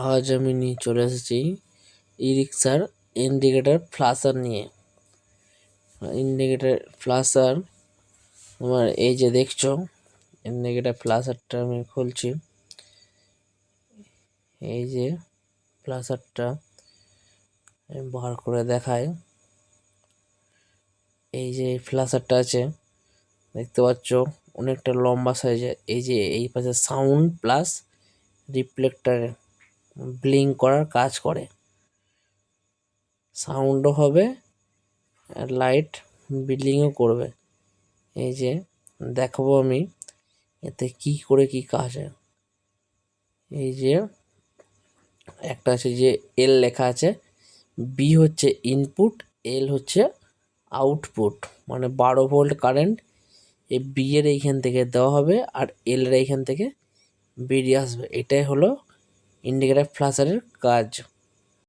আজ আমি নিয়ে চলে এসেছি ই রিক্সার ইন্ডিকেটার ফ্লাশার নিয়ে। ইন্ডিকেটার ফ্লাশার আমার এই যে দেখছো, ইন্ডিকেটার ফ্লাশারটা আমি খুলছি। এই যে ফ্লাশারটা আমি বার করে দেখাই। এই যে ফ্লাশারটা আছে দেখতে পাচ্ছ, অনেকটা লম্বা সাইজের। এই যে এই পাশে সাউন্ড প্লাস রিফ্লেক্টার ব্লিঙ্ক করার কাজ করে, সাউন্ডও হবে আর লাইট ব্লিঙ্কও করবে। এই যে দেখাবো আমি এতে কি করে কি কাজ হয়। এই যে একটা আছে যে এল লেখা আছে, বি হচ্ছে ইনপুট, এল হচ্ছে আউটপুট, মানে 12 ভোল্ট কারেন্ট এই বি এর এইখান থেকে দেওয়া হবে আর এল এর এইখান থেকে বেরিয়ে আসবে। এটাই হলো ইন্ডিকেটর ফ্ল্যাশারের কাজ।